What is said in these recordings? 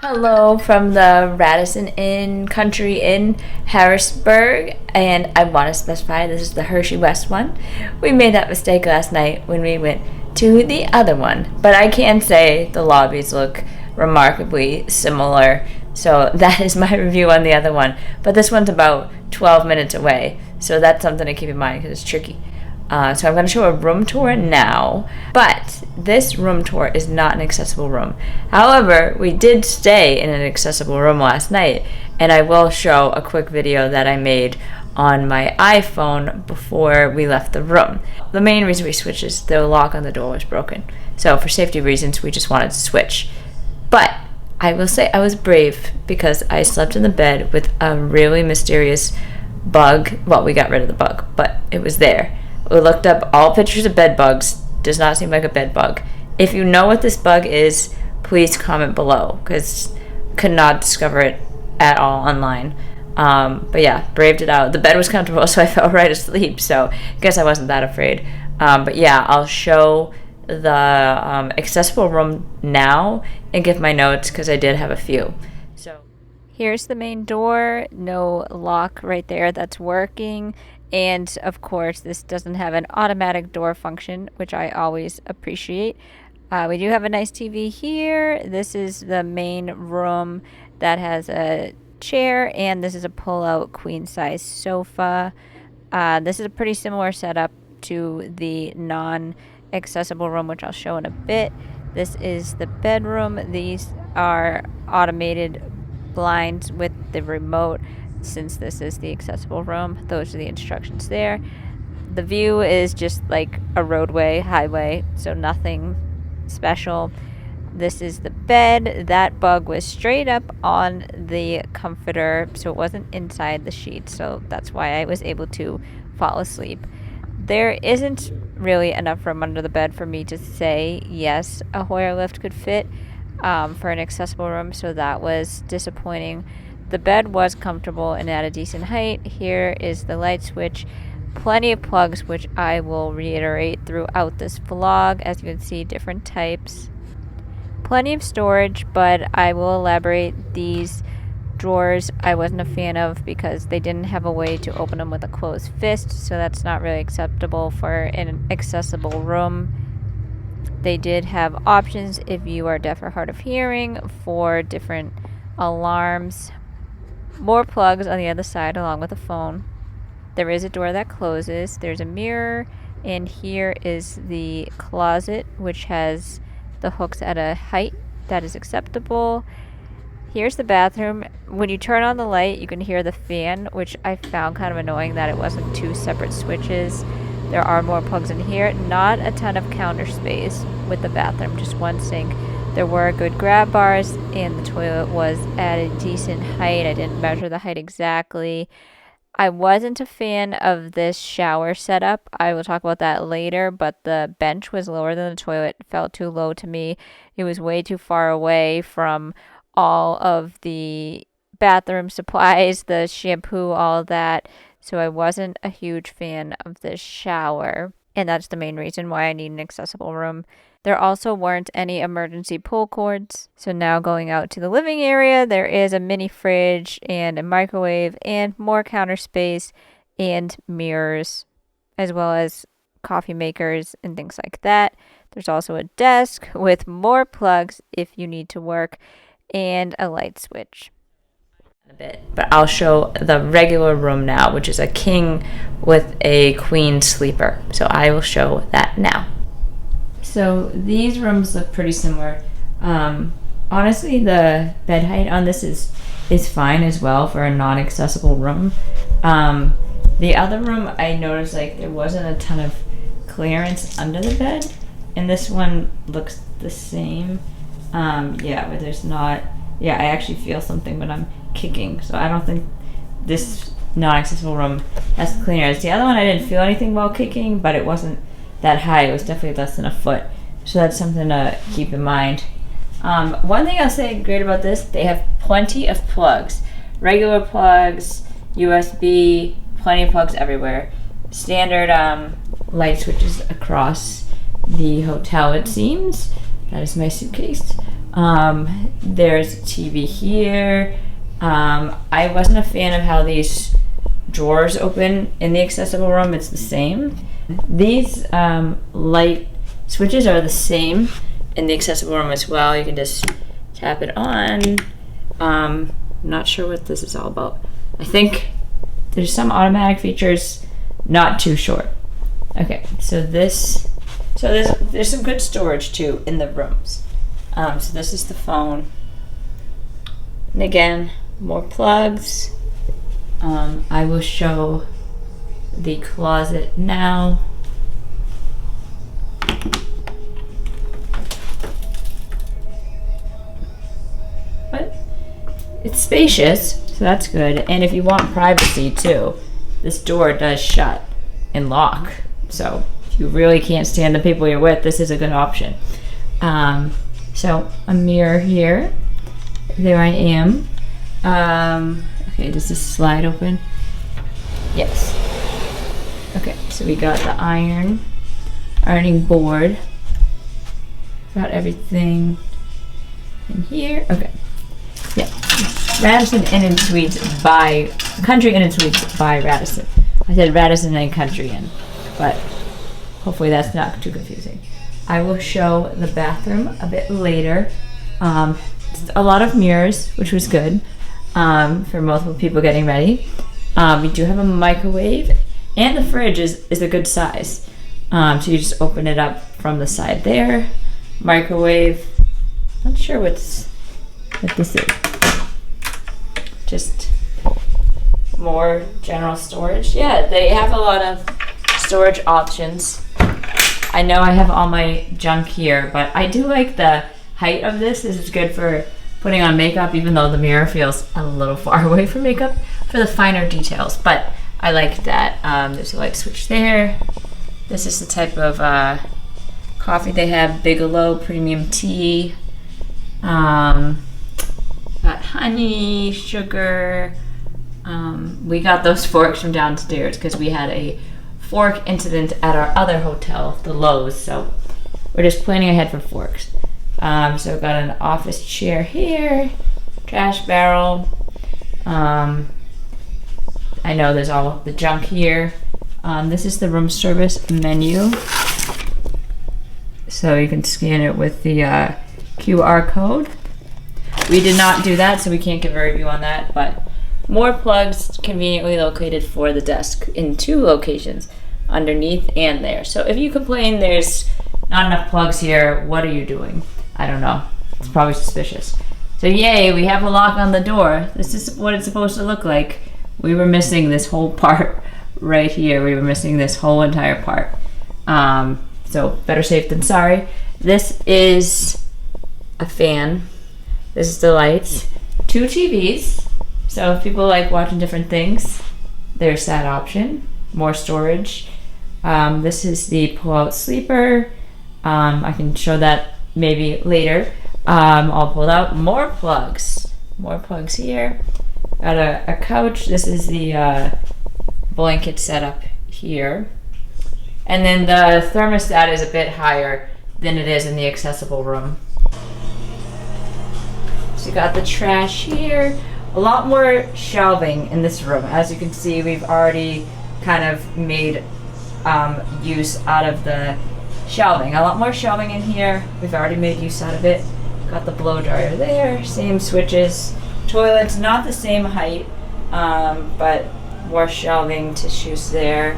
Hello from the Radisson Inn Country Inn, Harrisburg, and I want to specify this is the Hershey West one. We made that mistake last night when we went to the other one, but I can say the lobbies look remarkably similar, so that is my review on the other one. But this one's about 12 minutes away, so that's something to keep in mind because it's tricky. So I'm going to show a room tour now, but this room tour is not an accessible room. However, we did stay in an accessible room last night, and I will show a quick video that I made on my iPhone before we left the room. The main reason we switched is the lock on the door was broken. So for safety reasons, we just wanted to switch. But I will say I was brave because I slept in the bed with a really mysterious bug. Well, we got rid of the bug, but it was there. We looked up all pictures of bed bugs. Does not seem like a bed bug. If you know what this bug is, please comment below because could not discover it at all online. But yeah, braved it out. The bed was comfortable, so I fell right asleep. So I guess I wasn't that afraid. But yeah, I'll show the accessible room now and give my notes because I did have a few. So here's the main door. No lock right there. That's working. And of course, this doesn't have an automatic door function, which I always appreciate. We do have a nice TV here. This is the main room that has a chair, and this is a pull-out queen-size sofa. This is a pretty similar setup to the non-accessible room, which I'll show in a bit. This is the bedroom. These are automated blinds with the remote. Since this is the accessible room, those are the instructions there. The view is just like a roadway, highway, so nothing special. This is the bed. That bug was straight up on the comforter, so it wasn't inside the sheet, so that's why I was able to fall asleep. There isn't really enough room under the bed for me to say yes, a Hoyer lift could fit for an accessible room, so that was disappointing. The bed was comfortable and at a decent height. Here is the light switch. Plenty of plugs, which I will reiterate throughout this vlog. As you can see, different types. Plenty of storage, but I will elaborate. These drawers I wasn't a fan of because they didn't have a way to open them with a closed fist, so that's not really acceptable for an accessible room. They did have options if you are deaf or hard of hearing for different alarms. More plugs on the other side along with a phone. There is a door that closes. There's a mirror, and here is the closet, which has the hooks at a height that is acceptable. Here's the bathroom. When you turn on the light, you can hear the fan, which I found kind of annoying that it wasn't two separate switches. There are more plugs in here. Not a ton of counter space with the bathroom, just one sink. There were good grab bars, and the toilet was at a decent height. I didn't measure the height exactly. I wasn't a fan of this shower setup. I will talk about that later, but the bench was lower than the toilet. It felt too low to me. It was way too far away from all of the bathroom supplies, the shampoo, all of that. So I wasn't a huge fan of this shower, and that's the main reason why I need an accessible room. There also weren't any emergency pull cords. So now going out to the living area, there is a mini fridge and a microwave and more counter space and mirrors, as well as coffee makers and things like that. There's also a desk with more plugs if you need to work and a light switch. A bit, but I'll show the regular room now, which is a king with a queen sleeper. So I will show that now. So these rooms look pretty similar. Honestly, the bed height on this is fine as well for a non-accessible room. The other room, I noticed like there wasn't a ton of clearance under the bed, and this one looks the same. Yeah, but there's not. Yeah, I actually feel something when I'm kicking, so I don't think this non-accessible room has clearance. The other one, I didn't feel anything while kicking, but it wasn't that high. It was definitely less than a foot, so that's something to keep in mind. One thing I'll say great about this, they have plenty of plugs, regular plugs, USB, plenty of plugs everywhere. Standard light switches across the hotel, it seems. That is my suitcase. There's a TV here. I wasn't a fan of how these drawers open in the accessible room. It's the same. These light switches are the same in the accessible room as well. You can just tap it on. I'm not sure what this is all about. I think there's some automatic features, not too sure. Okay, so there's some good storage too in the rooms. So this is the phone. And again, more plugs. I will show the closet now. But it's spacious, so that's good. And if you want privacy too, this door does shut and lock. So if you really can't stand the people you're with, this is a good option. So a mirror here. There I am. Okay, does this slide open? Yes. Okay, so we got the ironing board. Got everything in here. Okay. Yeah. Radisson Inn & Suites by Country Inn & Suites by Radisson. I said Radisson and Country Inn, but hopefully that's not too confusing. I will show the bathroom a bit later. A lot of mirrors, which was good for multiple people getting ready. We do have a microwave, and the fridge is a good size. So you just open it up from the side there. Microwave. Not sure what this is. Just more general storage. Yeah, they have a lot of storage options. I know I have all my junk here, but I do like the height of this. This is good for putting on makeup, even though the mirror feels a little far away from makeup for the finer details. But I like that. There's a light switch there. This is the type of coffee they have, Bigelow premium tea. Got honey, sugar. We got those forks from downstairs because we had a fork incident at our other hotel, the Lowe's, so we're just planning ahead for forks. So we've got an office chair here, trash barrel. I know there's all the junk here. This is the room service menu. So you can scan it with the QR code. We did not do that, so we can't give a review on that, but more plugs conveniently located for the desk in 2 locations, underneath and there. So if you complain there's not enough plugs here, what are you doing? I don't know. It's probably suspicious. So yay, we have a lock on the door. This is what it's supposed to look like. We were missing this whole part right here. We were missing this whole entire part. So better safe than sorry. This is a fan. This is the lights. 2 TVs. So if people like watching different things, there's that option. More storage. This is the pull-out sleeper. I can show that maybe later. All pulled out. More plugs. More plugs here. Got a couch. This is the blanket setup here. And then the thermostat is a bit higher than it is in the accessible room. So you got the trash here. A lot more shelving in this room. As you can see, we've already kind of made use out of the shelving. A lot more shelving in here. We've already made use out of it. Got the blow dryer there. Same switches. Toilets, not the same height, but more shelving, tissues there.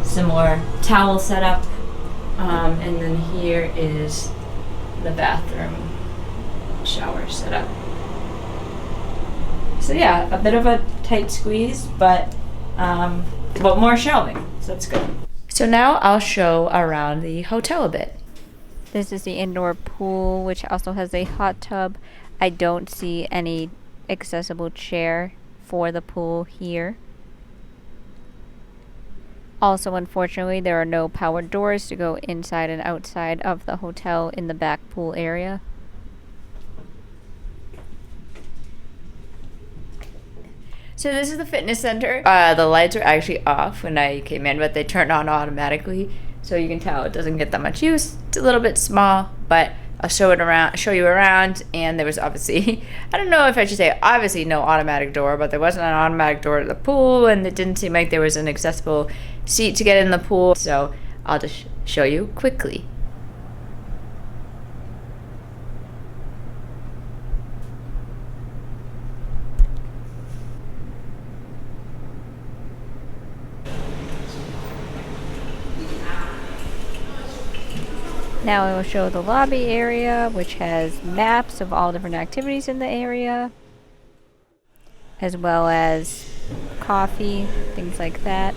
Similar towel setup. And then here is the bathroom shower setup. So yeah, a bit of a tight squeeze, but more shelving, so that's good. So now I'll show around the hotel a bit. This is the indoor pool, which also has a hot tub. I don't see any accessible chair for the pool here. Also, unfortunately, there are no power doors to go inside and outside of the hotel in the back pool area. So this is the fitness center. The lights are actually off when I came in, but they turned on automatically. So you can tell it doesn't get that much use. It's a little bit small, but I'll show you around, and there was obviously, I don't know if I should say obviously no automatic door, but there wasn't an automatic door to the pool, and it didn't seem like there was an accessible seat to get in the pool, so I'll just show you quickly. Now I will show the lobby area, which has maps of all different activities in the area, as well as coffee, things like that.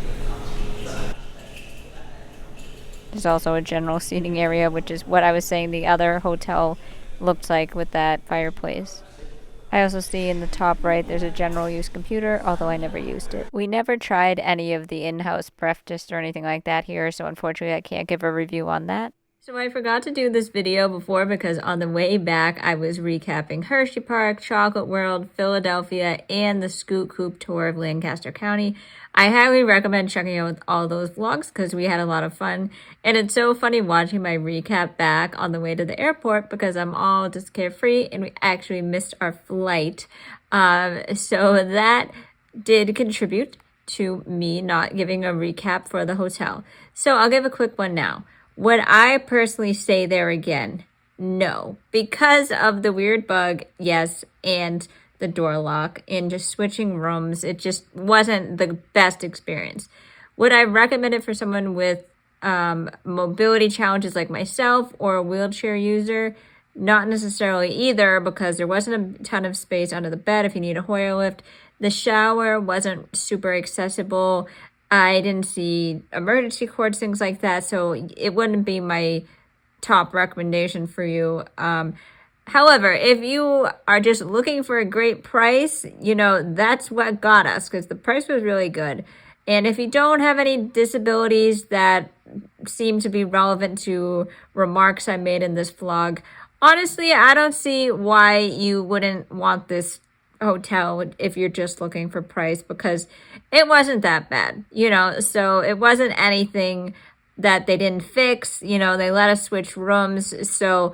There's also a general seating area, which is what I was saying the other hotel looked like with that fireplace. I also see in the top right there's a general use computer, although I never used it. We never tried any of the in-house breakfast or anything like that here, so unfortunately I can't give a review on that. So I forgot to do this video before because on the way back I was recapping Hersheypark, Chocolate World, Philadelphia, and the Scoot Coop tour of Lancaster County. I highly recommend checking out all those vlogs because we had a lot of fun. And it's so funny watching my recap back on the way to the airport because I'm all just carefree and we actually missed our flight. So that did contribute to me not giving a recap for the hotel. So I'll give a quick one now. Would I personally stay there again? No. Because of the weird bug, yes, and the door lock and just switching rooms, it just wasn't the best experience. Would I recommend it for someone with mobility challenges like myself or a wheelchair user? Not necessarily either, because there wasn't a ton of space under the bed if you need a Hoyer lift. The shower wasn't super accessible. I didn't see emergency cords, things like that, so it wouldn't be my top recommendation for you. However, if you are just looking for a great price, that's what got us, because the price was really good. And if you don't have any disabilities that seem to be relevant to remarks I made in this vlog, honestly, I don't see why you wouldn't want this hotel if you're just looking for price, because it wasn't that bad, so it wasn't anything that they didn't fix. They let us switch rooms, so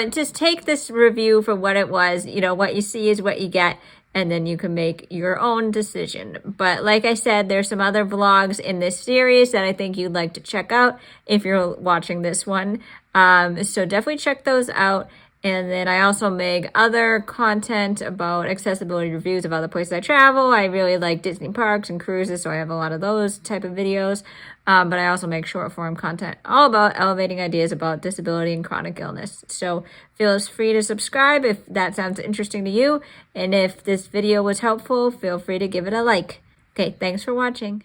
just take this review for what it was. What you see is what you get, and then you can make your own decision. But like I said, there's some other vlogs in this series that I think you'd like to check out if you're watching this one, so definitely check those out. And then I also make other content about accessibility reviews of other places I travel. I really like Disney parks and cruises, so I have a lot of those type of videos. But I also make short form content all about elevating ideas about disability and chronic illness. So feel free to subscribe if that sounds interesting to you. And if this video was helpful, feel free to give it a like. Okay, thanks for watching.